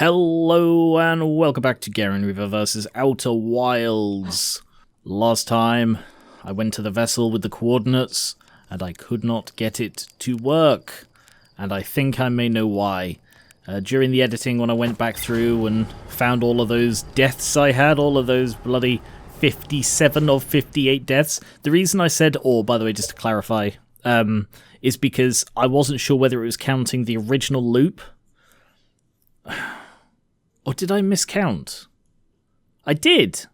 Hello and welcome back to Garen Reaver vs. Outer Wilds. Last time I went to the vessel with the coordinates and I could not get it to work. And I think I may know why. During the editing, when I went back through and found all of those deaths I had, all of those bloody 57 of 58 deaths. The reason I said by the way, just to clarify, is because I wasn't sure whether it was counting the original loop. Or did I miscount? I did!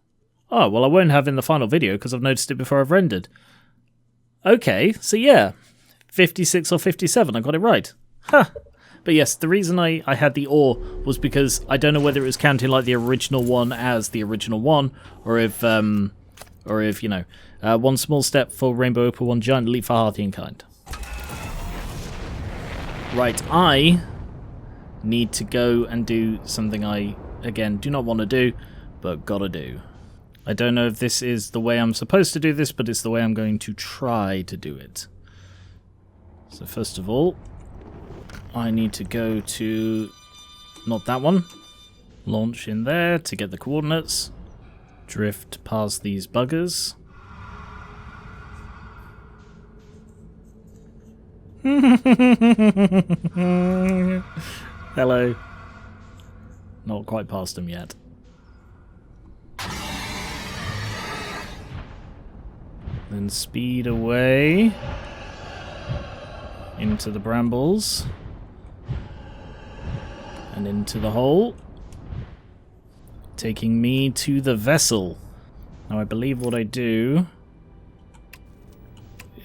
Oh, well I won't have in the final video because I've noticed it before I've rendered. Okay, so yeah. 56 or 57, I got it right. Huh. But yes, the reason I had the ore was because I don't know whether it was counting like the original one as the original one, or if you know, one small step for Rainbow Opal, one giant leap for Hearthiankind. Right, I need to go and do something I, again, do not want to do, but gotta do. I don't know if this is the way I'm supposed to do this, but it's the way I'm going to try to do it. So first of all, I need to go to, not that one, launch in there to get the coordinates, drift past these buggers. Hello. Not quite past them yet. Then speed away into the brambles and into the hole, taking me to the vessel. Now I believe what I do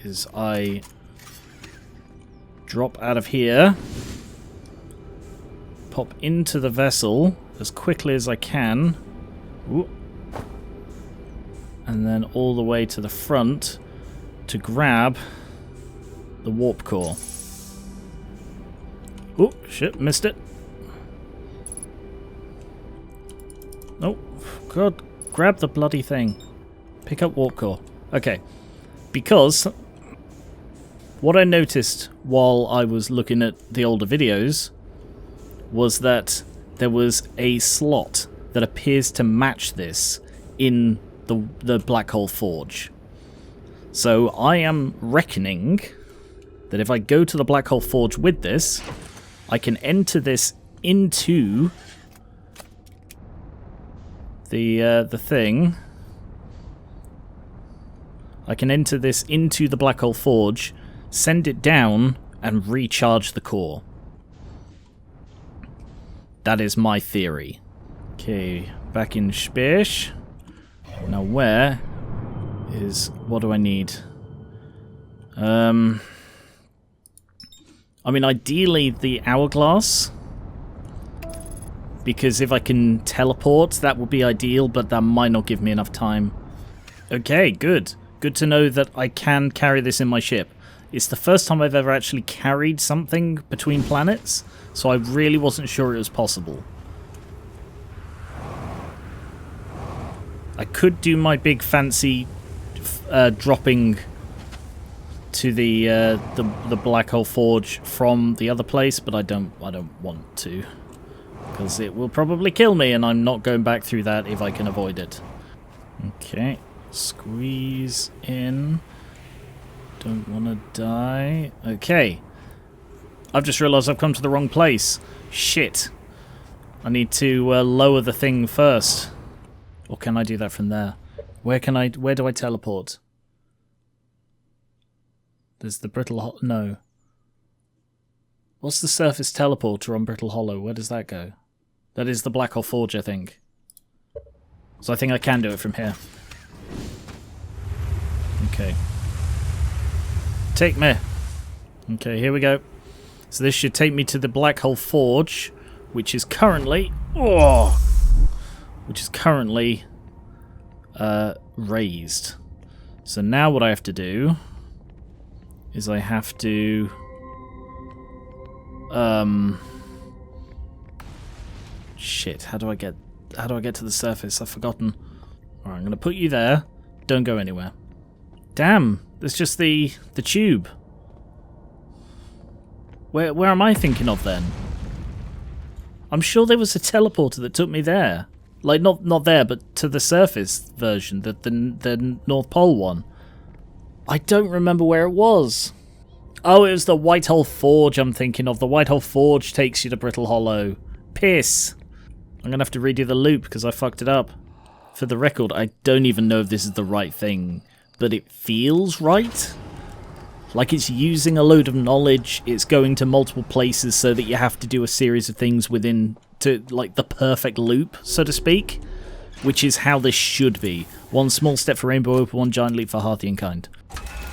is I drop out of here, pop into the vessel as quickly as I can, and then all the way to the front to grab the warp core. Oh, shit, missed it. Oh, God, grab the bloody thing. Pick up warp core. Okay, because what I noticed while I was looking at the older videos was that there was a slot that appears to match this in the Black Hole Forge. So I am reckoning that if I go to the Black Hole Forge with this, I can enter this into the thing. I can enter this into the Black Hole Forge, send it down, and recharge the core. That is my theory. Okay, back in space. Now where is... what do I need? I mean, ideally the hourglass. Because if I can teleport, that would be ideal, but that might not give me enough time. Okay, good. Good to know that I can carry this in my ship. It's the first time I've ever actually carried something between planets, so I really wasn't sure it was possible. I could do my big fancy dropping to the Black Hole Forge from the other place, but I don't want to, because it will probably kill me, and I'm not going back through that if I can avoid it. Okay, squeeze in. Don't want to die. Okay. I've just realised I've come to the wrong place. Shit. I need to lower the thing first. Or can I do that from there? Where do I teleport? There's the Brittle... no. What's the surface teleporter on Brittle Hollow? Where does that go? That is the Black Hole Forge, I think. So I think I can do it from here. Okay. Take me. Okay, here we go. So this should take me to the Black Hole Forge, which is currently... raised. So now what I have to do is I have to... shit, how do I get to the surface? I've forgotten. Alright, I'm going to put you there. Don't go anywhere. Damn, there's just the tube. Where am I thinking of then? I'm sure there was a teleporter that took me there. Like, not there, but to the surface version, the North Pole one. I don't remember where it was. Oh, it was the Whitehole Forge I'm thinking of. The Whitehole Forge takes you to Brittle Hollow. Piss. I'm going to have to redo the loop because I fucked it up. For the record, I don't even know if this is the right thing, but it feels right. Like it's using a load of knowledge, it's going to multiple places so that you have to do a series of things within, to like the perfect loop, so to speak. Which is how this should be. One small step for Rainbow Opal, one giant leap for Hearthian kind.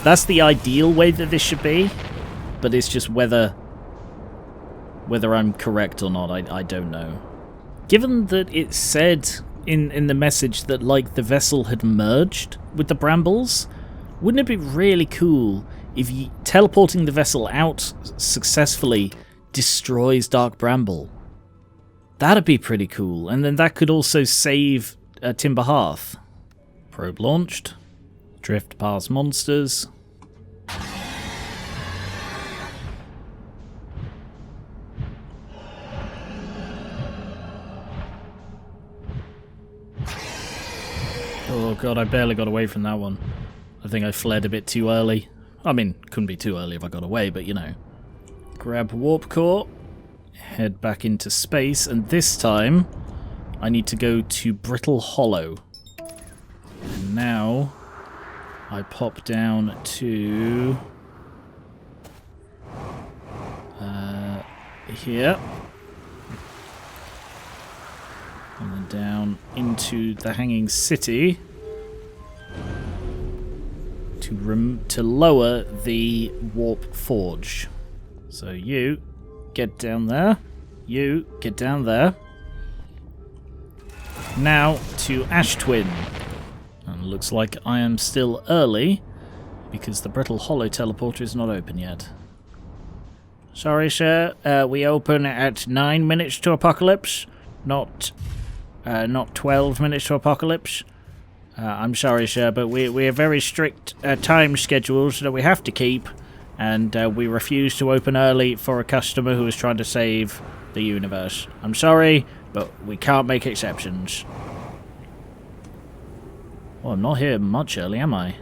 That's the ideal way that this should be, but it's just whether I'm correct or not, I don't know. Given that it said in the message that like the vessel had merged with the brambles, wouldn't it be really cool if teleporting the vessel out successfully destroys Dark Bramble? That'd be pretty cool, and then that could also save Timber Hearth. Probe launched. Drift past monsters. Oh god, I barely got away from that one. I think I fled a bit too early. I mean, couldn't be too early if I got away, but you know. Grab warp core, head back into space, and this time I need to go to Brittle Hollow. And now I pop down to here. And then down into the Hanging City to lower the Warp Forge. So you get down there. You get down there. Now to Ash Twin. And looks like I am still early because the Brittle Hollow teleporter is not open yet. Sorry, sir. We open at 9 minutes to apocalypse, not 12 minutes to apocalypse. I'm sorry, sir, but we have very strict time schedules that we have to keep, and we refuse to open early for a customer who is trying to save the universe. I'm sorry, but we can't make exceptions. Well, I'm not here much early, am I?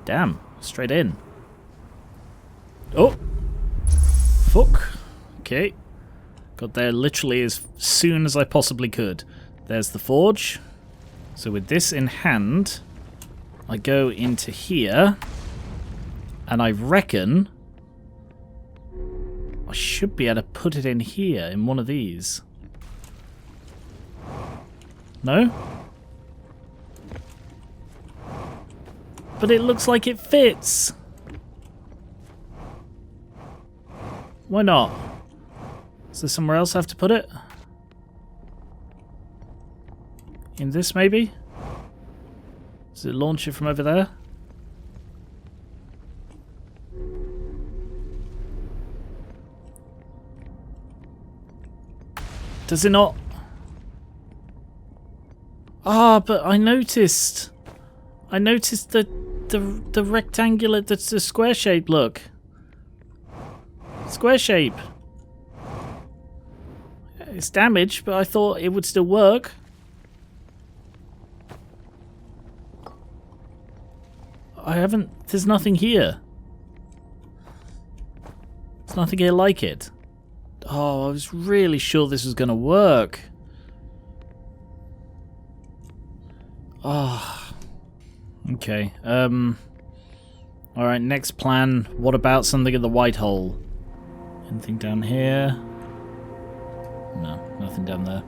Damn, straight in. Oh! Fuck. Okay. Got there literally as soon as I possibly could. There's the forge. So with this in hand, I go into here, and I reckon I should be able to put it in here, in one of these. No? But it looks like it fits. Why not? Is there somewhere else I have to put it? In this, maybe? Does it launch it from over there? Does it not? Ah, but I noticed the rectangular, the square shape, look. Square shape. It's damaged, but I thought it would still work. There's nothing here. There's nothing here like it. Oh, I was really sure this was going to work. Oh. Okay. Alright, next plan. What about something at the White Hole? Anything down here? No, nothing down there.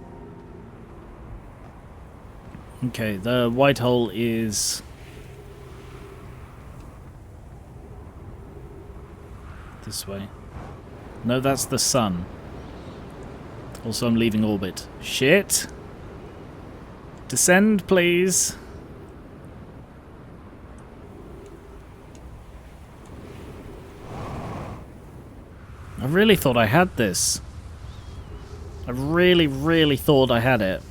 Okay, the White Hole is this way. No, that's the sun. Also, I'm leaving orbit. Shit! Descend, please. I really thought I had this. I really, really thought I had it.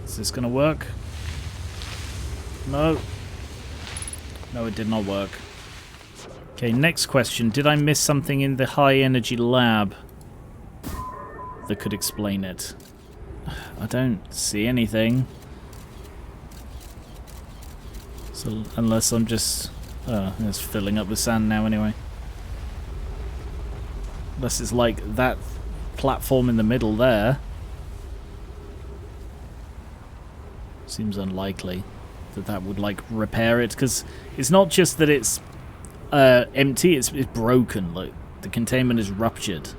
Is this gonna work? No. No, it did not work. Okay, next question. Did I miss something in the high energy lab that could explain it? I don't see anything. So, unless I'm just... it's filling up with sand now anyway. Unless it's like that platform in the middle there. Seems unlikely that that would, like, repair it. Because it's not just that it's empty, it's broken. Like, the containment is ruptured.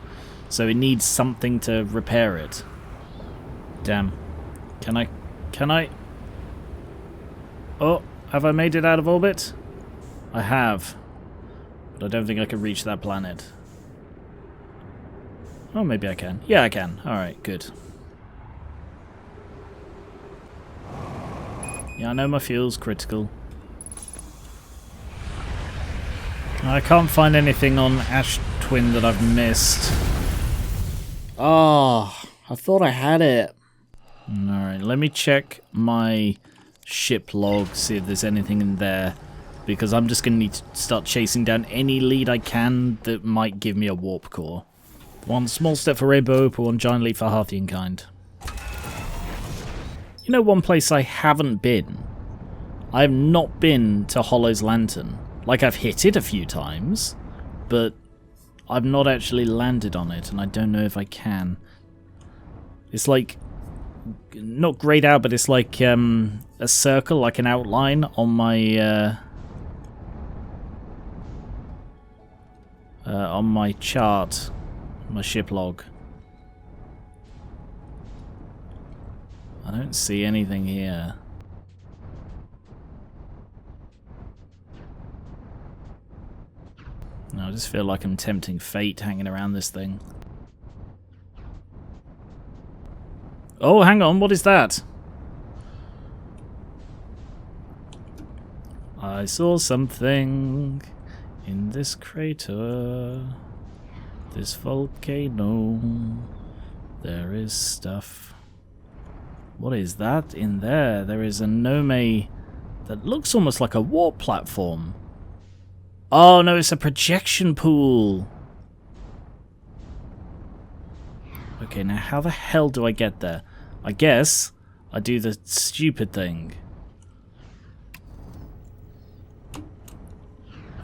So it needs something to repair it. Damn. Can I... Oh, have I made it out of orbit? I have. But I don't think I can reach that planet. Oh, maybe I can. Yeah, I can. Alright, good. Yeah, I know my fuel's critical. I can't find anything on Ash Twin that I've missed. Oh, I thought I had it. Alright, let me check my ship log, see if there's anything in there. Because I'm just going to need to start chasing down any lead I can that might give me a warp core. One small step for Rainbow Opal, one giant leap for Hearthiankind. You know one place I haven't been? I have not been to Hollow's Lantern. Like, I've hit it a few times, but I've not actually landed on it, and I don't know if I can. It's like, not grayed out, but it's like a circle, like an outline on my chart, my ship log. I don't see anything here. No, I just feel like I'm tempting fate hanging around this thing. Oh, hang on, what is that? I saw something in this crater, this volcano. There is stuff. What is that in there? There is a Nome that looks almost like a warp platform. Oh no, it's a projection pool. Okay, now how the hell do I get there? I guess I do the stupid thing.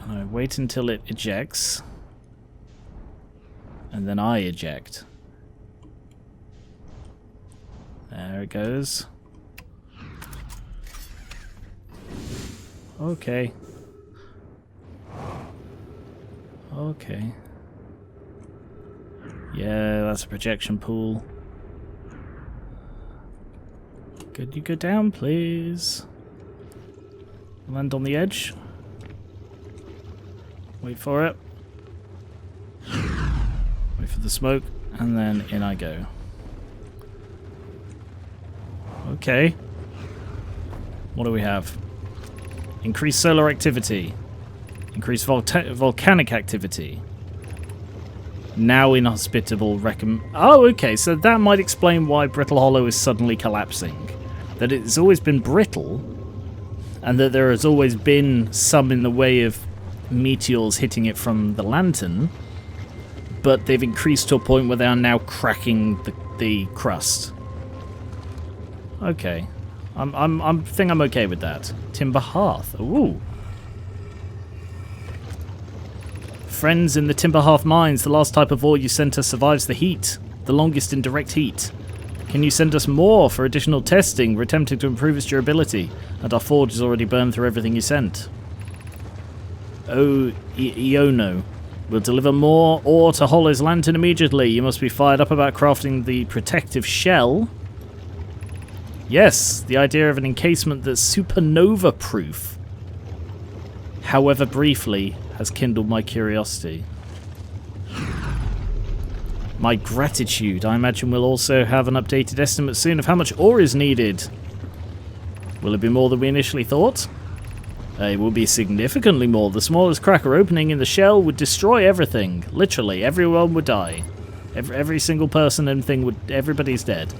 And I wait until it ejects. And then I eject. There it goes. Okay. Okay. Yeah, that's a projection pool. Could you go down, please? Land on the edge. Wait for it. Wait for the smoke, and then in I go. Okay. What do we have? Increased solar activity. Increased volcanic activity. Now inhospitable Oh, okay, so that might explain why Brittle Hollow is suddenly collapsing. That it's always been brittle, and that there has always been some in the way of meteors hitting it from the lantern, but they've increased to a point where they are now cracking the crust. Okay. I think I'm okay with that. Timber Hearth. Ooh. Friends in the Timber Hearth mines, the last type of ore you sent us survives the heat. The longest in direct heat. Can you send us more for additional testing? We're attempting to improve its durability, and our forge has already burned through everything you sent. Oh, Iono. We'll deliver more ore to Hollow's Lantern immediately. You must be fired up about crafting the protective shell. Yes, the idea of an encasement that's supernova-proof, however briefly, has kindled my curiosity. My gratitude. I imagine we'll also have an updated estimate soon of how much ore is needed. Will it be more than we initially thought? It will be significantly more. The smallest crack or opening in the shell would destroy everything. Literally, everyone would die. Every single person and thing would... Everybody's dead.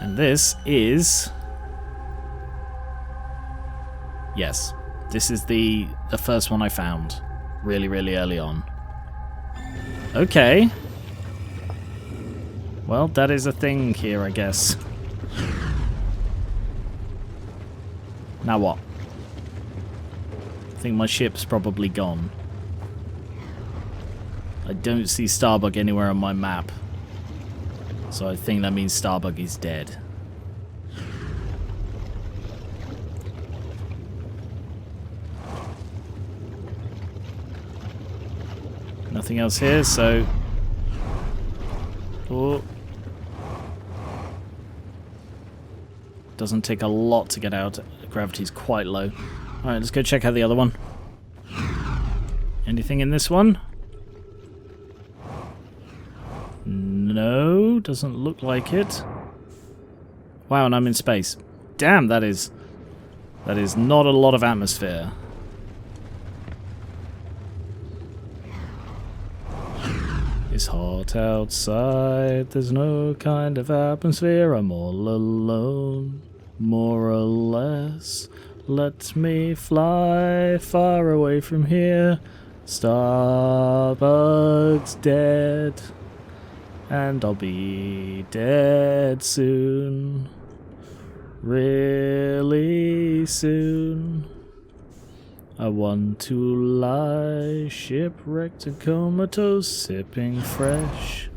And this is Yes. This is the first one I found. Really, really early on. Okay. Well, that is a thing here, I guess. Now what? I think my ship's probably gone. I don't see Starbug anywhere on my map. So I think that means Starbug is dead. Nothing else here, so... Oh. Doesn't take a lot to get out. Gravity's quite low. Alright, let's go check out the other one. Anything in this one? No, doesn't look like it. Wow, and I'm in space. Damn, that is not a lot of atmosphere. It's hot outside, there's no kind of atmosphere, I'm all alone, more or less. Let me fly far away from here. Starbug's dead, and I'll be dead soon. Really soon. I want to lie shipwrecked and comatose, sipping fresh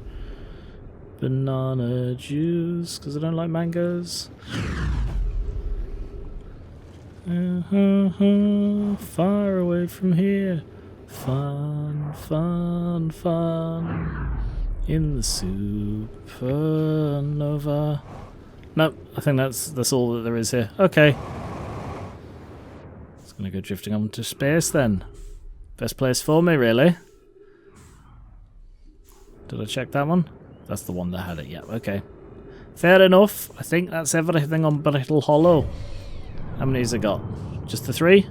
banana juice, because I don't like mangoes. Far away from here. Fun, fun, fun. In the supernova. Nope, I think that's all that there is here. Okay. Gonna go drifting on to space then. Best place for me, really. Did I check that one? That's the one that had it, yeah, okay. Fair enough. I think that's everything on Brittle Hollow. How many has it got? Just the 3?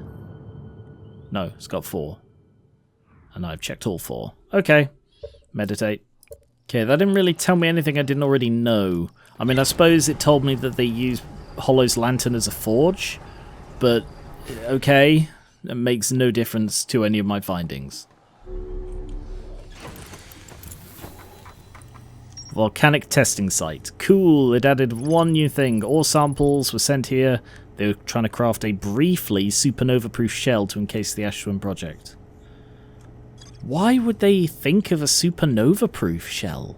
No, it's got 4. And I've checked all 4. Okay. Meditate. Okay, that didn't really tell me anything I didn't already know. I mean, I suppose it told me that they use Hollow's lantern as a forge, but okay, it makes no difference to any of my findings. Volcanic testing site. Cool, it added one new thing. Ore samples were sent here. They were trying to craft a briefly supernova-proof shell to encase the Ashwin project. Why would they think of a supernova-proof shell?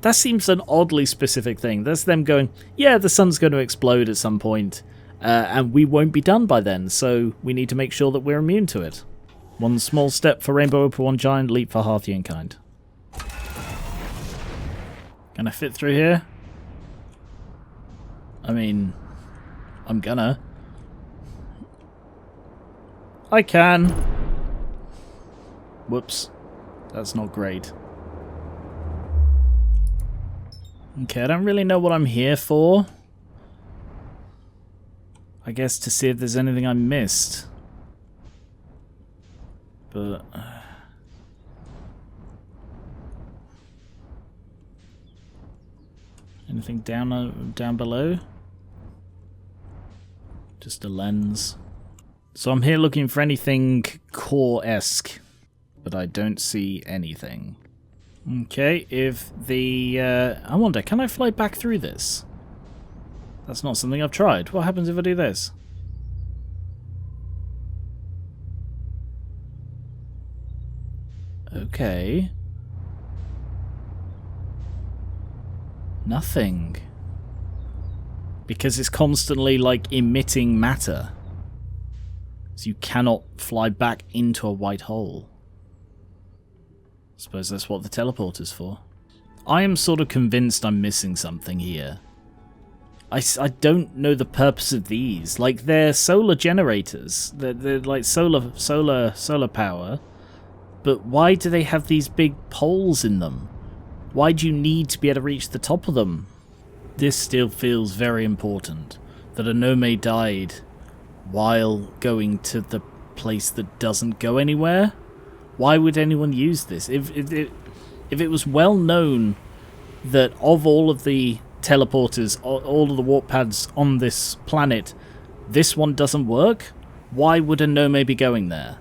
That seems an oddly specific thing. That's them going, yeah, the sun's going to explode at some point. And we won't be done by then, so we need to make sure that we're immune to it. One small step for Rainbow Opal, one giant leap for Hearthian kind. Can I fit through here? I mean, I'm gonna. I can. Whoops. That's not great. Okay, I don't really know what I'm here for. I guess to see if there's anything I missed. But... anything down below? Just a lens. So I'm here looking for anything core-esque, but I don't see anything. Okay, if the... I wonder, can I fly back through this? That's not something I've tried. What happens if I do this? Okay. Nothing. Because it's constantly, like, emitting matter. So you cannot fly back into a white hole. I suppose that's what the teleporter's for. I am sort of convinced I'm missing something here. I don't know the purpose of these. Like, they're solar generators. They're like solar power. But why do they have these big poles in them? Why do you need to be able to reach the top of them? This still feels very important. That a Nome died while going to the place that doesn't go anywhere? Why would anyone use this? If it was well known that of all of the teleporters, all of the warp pads on this planet, this one doesn't work, Why would a Nome be going there?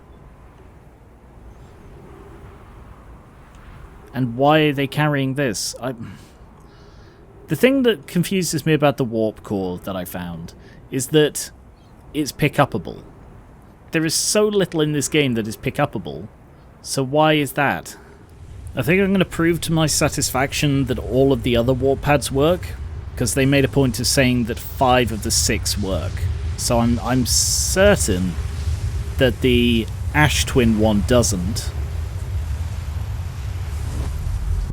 And why are they carrying this? The thing that confuses me about the warp core that I found is that it's pick-upable. There is so little in this game that is pick-upable, so why is that? I think I'm going to prove to my satisfaction that all of the other warp pads work, because they made a point of saying that 5 of the 6 work. So I'm certain that the Ash Twin one doesn't.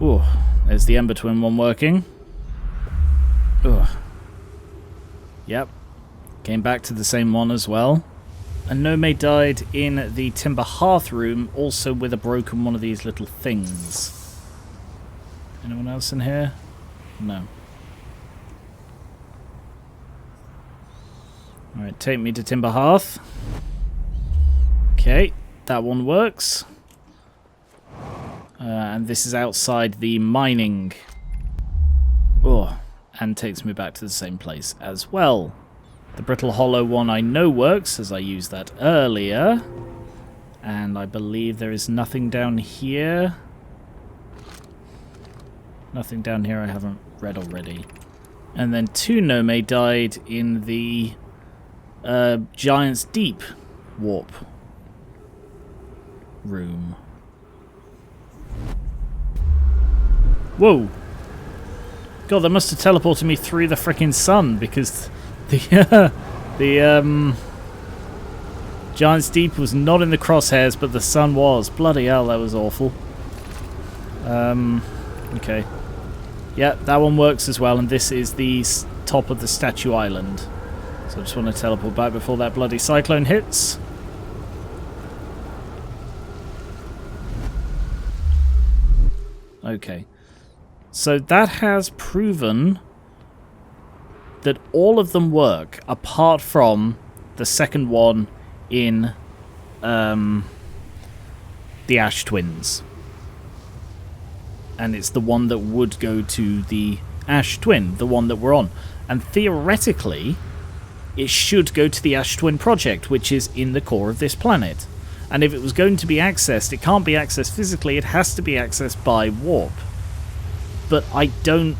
Ooh, there's the Ember Twin one working. Ugh. Yep. Came back to the same one as well. And Nome died in the Timber Hearth room, also with a broken one of these little things. Anyone else in here? No. Alright, take me to Timber Hearth. Okay, that one works. And this is outside the mining. Oh, and takes me back to the same place as well. The Brittle Hollow one I know works, as I used that earlier. And I believe there is nothing down here. Nothing down here I haven't read already. And then 2 Nome died in the Giant's Deep warp room. Whoa! God, that must have teleported me through the frickin' sun, because the Giant's Deep was not in the crosshairs, but the sun was. Bloody hell, that was awful. Okay. Yeah, that one works as well, and this is the top of the Statue Island. So I just want to teleport back before that bloody cyclone hits. Okay. So that has proven that all of them work, apart from the second one in the Ash Twins. And it's the one that would go to the Ash Twin, the one that we're on. And theoretically, it should go to the Ash Twin project, which is in the core of this planet. And if it was going to be accessed, it can't be accessed physically, it has to be accessed by warp. But it doesn't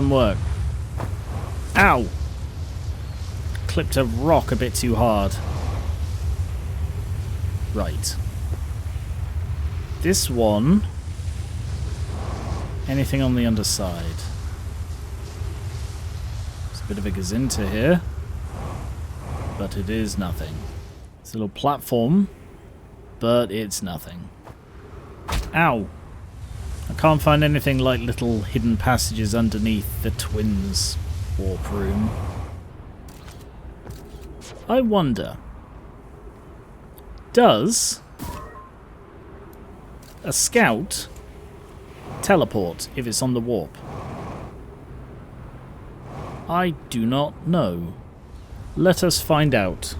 work. Ow! Clipped a rock a bit too hard. Right. This one... Anything on the underside? There's a bit of a gazinta here. But it is nothing. It's a little platform, but it's nothing. Ow! I can't find anything like little hidden passages underneath the Twins warp room. I wonder, does a scout teleport if it's on the warp? I do not know. Let us find out.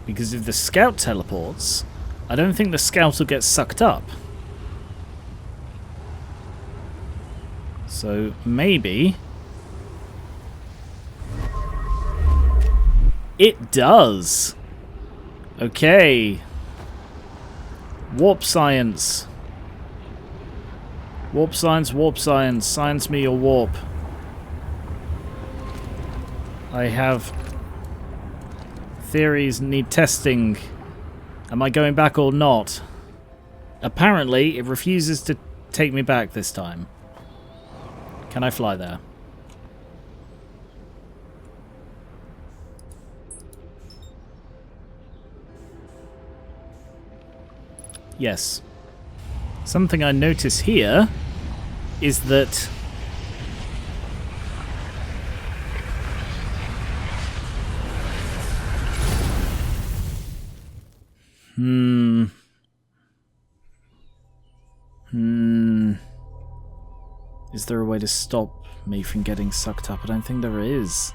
Because if the scout teleports, I don't think the scout will get sucked up. So maybe it does. Okay. Warp science. Warp science, warp science. Science me your warp. I have theories need testing. Am I going back or not? Apparently, it refuses to take me back this time. Can I fly there? Yes. Something I notice here is that Is there a way to stop me from getting sucked up? I don't think there is.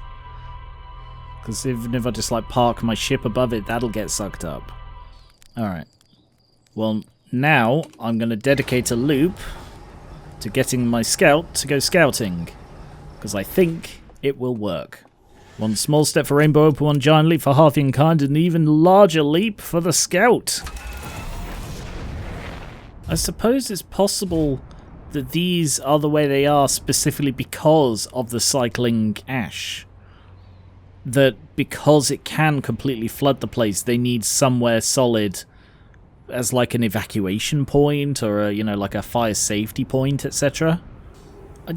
Because even if I just like park my ship above it, that'll get sucked up. Alright. Well, now I'm going to dedicate a loop to getting my scout to go scouting. Because I think it will work. One small step for Rainbow Opal, one giant leap for Hearthian, and an even larger leap for the Scout. I suppose it's possible that these are the way they are specifically because of the cycling ash. That because it can completely flood the place, they need somewhere solid as like an evacuation point or a, you know, like a fire safety point, etc. I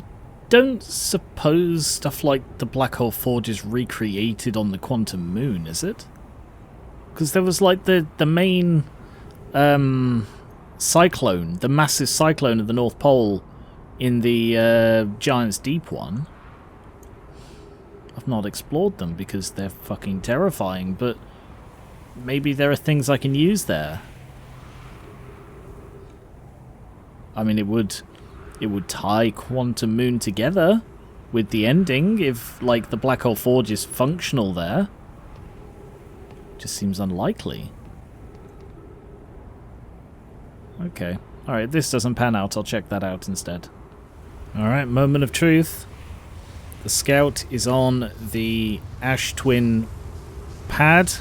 don't suppose stuff like the Black Hole Forge is recreated on the Quantum Moon, is it? Because there was like the main cyclone, the massive cyclone at the North Pole in the Giant's Deep one. I've not explored them because they're fucking terrifying, but maybe there are things I can use there. I mean, it would tie Quantum Moon together with the ending if, like, the Black Hole Forge is functional there. Just seems unlikely. Okay. Alright, this doesn't pan out. I'll check that out instead. Alright, moment of truth. The Scout is on the Ash Twin pad.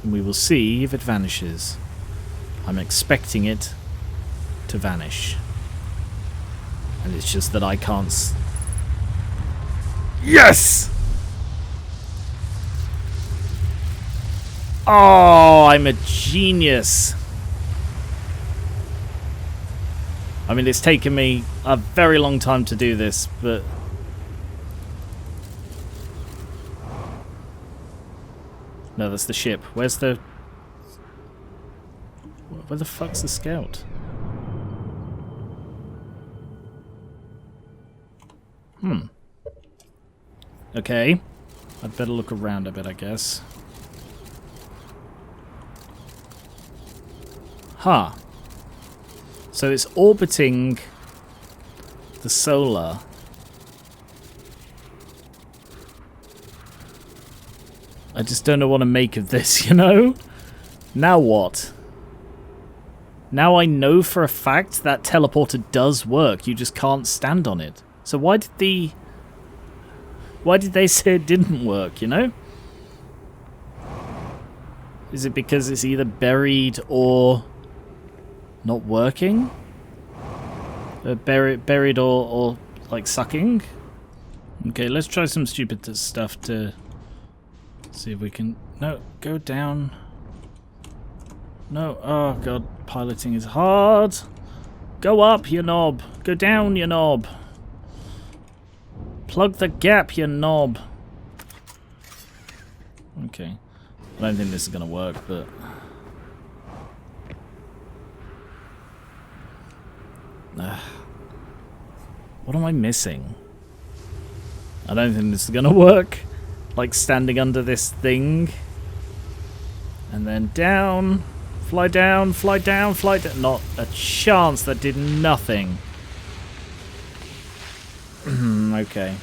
And we will see if it vanishes. I'm expecting it to vanish. And it's just that I can't... Yes! Oh, I'm a genius. I mean, it's taken me a very long time to do this, but... No, that's the ship. Where's the... Where the fuck's the Scout? Okay. I'd better look around a bit, I guess. Huh. So it's orbiting the solar. I just don't know what to make of this, you know? Now what? Now I know for a fact that teleporter does work, you just can't stand on it. So why did they say it didn't work, you know? Is it because it's either buried or not working? Buried or like sucking? Okay, let's try some stupid stuff to see if we can... No, go down. No, oh god, piloting is hard. Go up, you knob. Go down, you knob. Plug the gap, you knob. Okay. I don't think this is going to work, but... What am I missing? I don't think this is going to work. Like standing under this thing. And then down. Fly down, fly down, fly down. Not a chance. That did nothing. Okay.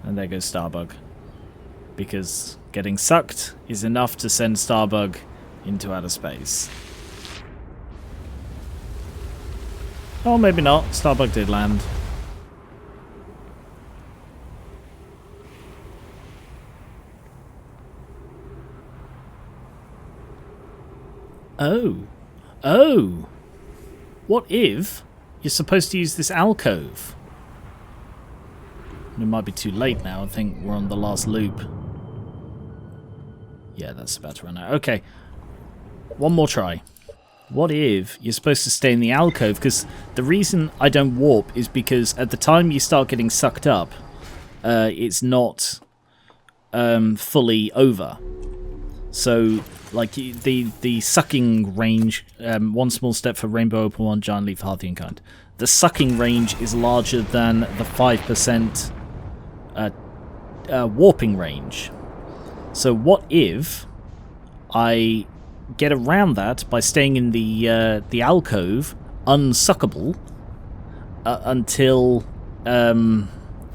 And there goes Starbug. Because getting sucked is enough to send Starbug into outer space. Oh, maybe not. Starbug did land. Oh. Oh! What if you're supposed to use this alcove? It might be too late now. I think we're on the last loop. Yeah, that's about to run out. Okay. One more try. What if you're supposed to stay in the alcove? Because the reason I don't warp is because at the time you start getting sucked up, it's not fully over. So, like, the sucking range, one small step for Rainbow Opal, one giant leap for Hearthian kind. The sucking range is larger than the 5% warping range. So what if I get around that by staying in the alcove, unsuckable, until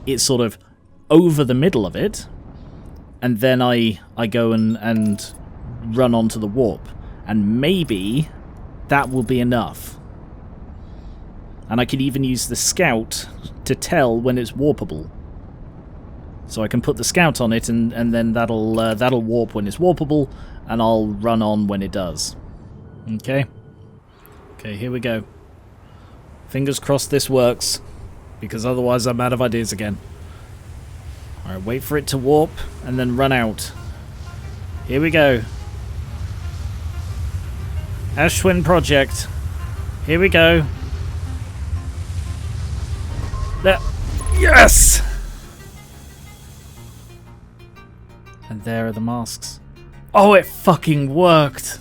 it's sort of over the middle of it, and then I go and run onto the warp, and maybe that will be enough. And I can even use the scout to tell when it's warpable. So I can put the scout on it, and then that'll warp when it's warpable, and I'll run on when it does. Okay? Okay, here we go. Fingers crossed this works, because otherwise I'm out of ideas again. Alright, wait for it to warp, and then run out. Here we go. Ashwin Project. Here we go. There. Yes! And there are the masks. Oh, it fucking worked!